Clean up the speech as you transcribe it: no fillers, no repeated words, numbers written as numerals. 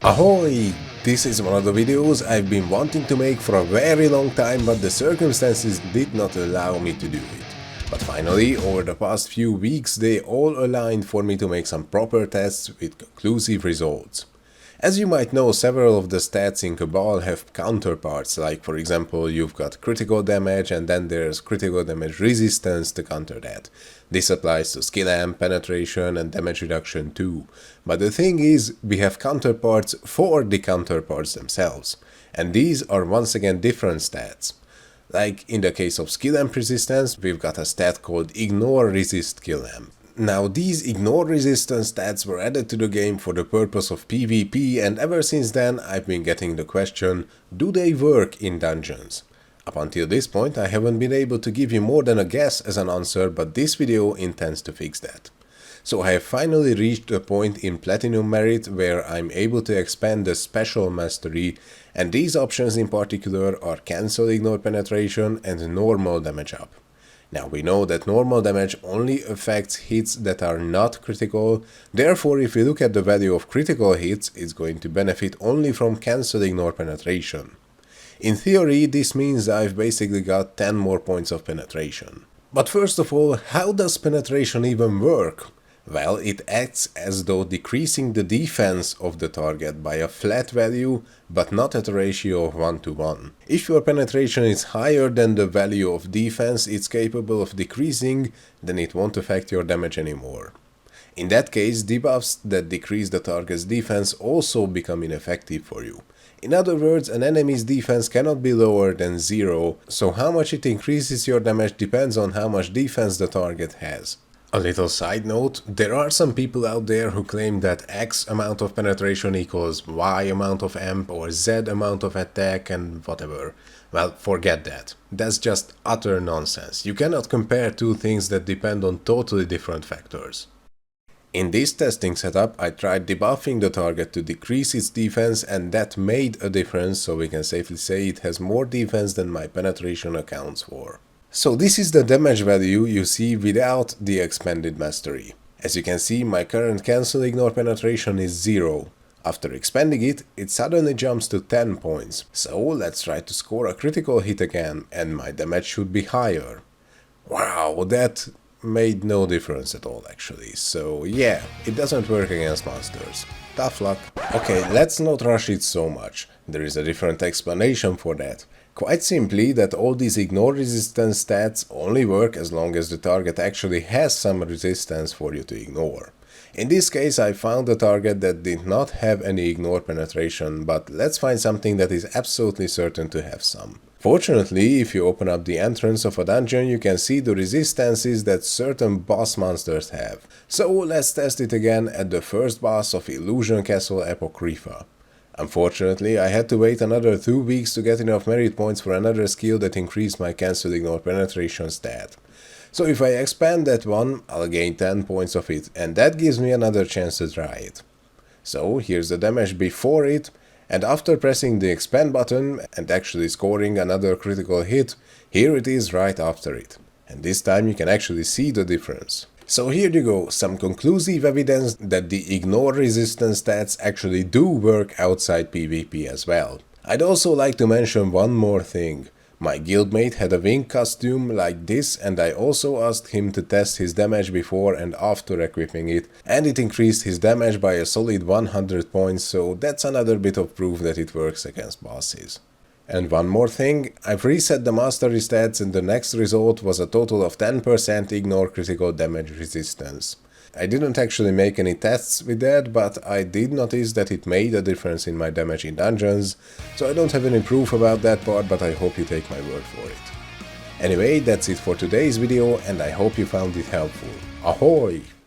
Ahoy! This is one of the videos I've been wanting to make for a very long time, but the circumstances did not allow me to do it. But finally, over the past few weeks, they all aligned for me to make some proper tests with conclusive results. As you might know, several of the stats in Cabal have counterparts, like for example you've got critical damage and then there's critical damage resistance to counter that. This applies to skill amp, penetration and damage reduction too. But the thing is, we have counterparts for the counterparts themselves. And these are once again different stats. Like in the case of skill amp resistance, we've got a stat called ignore resist skill amp. Now these ignore resistance stats were added to the game for the purpose of PvP, and ever since then I've been getting the question, do they work in dungeons? Up until this point I haven't been able to give you more than a guess as an answer, but this video intends to fix that. So I have finally reached a point in Platinum Merit where I'm able to expand the Special Mastery, and these options in particular are Cancel Ignore Penetration and Normal Damage Up. Now we know that normal damage only affects hits that are not critical, therefore if we look at the value of critical hits, it's going to benefit only from Cancel Ignore Penetration. In theory, this means I've basically got 10 more points of penetration. But first of all, how does penetration even work? Well, it acts as though decreasing the defense of the target by a flat value, but not at a ratio of 1:1. If your penetration is higher than the value of defense it's capable of decreasing, then it won't affect your damage anymore. In that case, debuffs that decrease the target's defense also become ineffective for you. In other words, an enemy's defense cannot be lower than 0, so how much it increases your damage depends on how much defense the target has. A little side note, there are some people out there who claim that X amount of penetration equals Y amount of amp or Z amount of attack and whatever. Well, forget that. That's just utter nonsense. You cannot compare two things that depend on totally different factors. In this testing setup, I tried debuffing the target to decrease its defense, and that made a difference, so we can safely say it has more defense than my penetration accounts for. So this is the damage value you see without the expanded mastery. As you can see, my current Cancel Ignore Penetration is 0. After expanding it, it suddenly jumps to 10 points. So let's try to score a critical hit again, and my damage should be higher. Wow, that made no difference at all actually. So yeah, it doesn't work against monsters. Tough luck. Okay, let's not rush it so much. There is a different explanation for that. Quite simply that all these ignore resistance stats only work as long as the target actually has some resistance for you to ignore. In this case I found a target that did not have any ignore penetration, but let's find something that is absolutely certain to have some. Fortunately, if you open up the entrance of a dungeon you can see the resistances that certain boss monsters have. So let's test it again at the first boss of Illusion Castle Apocrypha. Unfortunately, I had to wait another 2 weeks to get enough merit points for another skill that increased my Cancel Ignore Penetration stat. So if I expand that one, I'll gain 10 points of it, and that gives me another chance to try it. So here's the damage before it, and after pressing the expand button and actually scoring another critical hit, here it is right after it. And this time you can actually see the difference. So here you go, some conclusive evidence that the ignore resistance stats actually do work outside PvP as well. I'd also like to mention one more thing. My guildmate had a wing costume like this, and I also asked him to test his damage before and after equipping it, and it increased his damage by a solid 100 points, so that's another bit of proof that it works against bosses. And one more thing, I've reset the mastery stats and the next result was a total of 10% ignore critical damage resistance. I didn't actually make any tests with that, but I did notice that it made a difference in my damage in dungeons, so I don't have any proof about that part, but I hope you take my word for it. Anyway, that's it for today's video and I hope you found it helpful. Ahoy!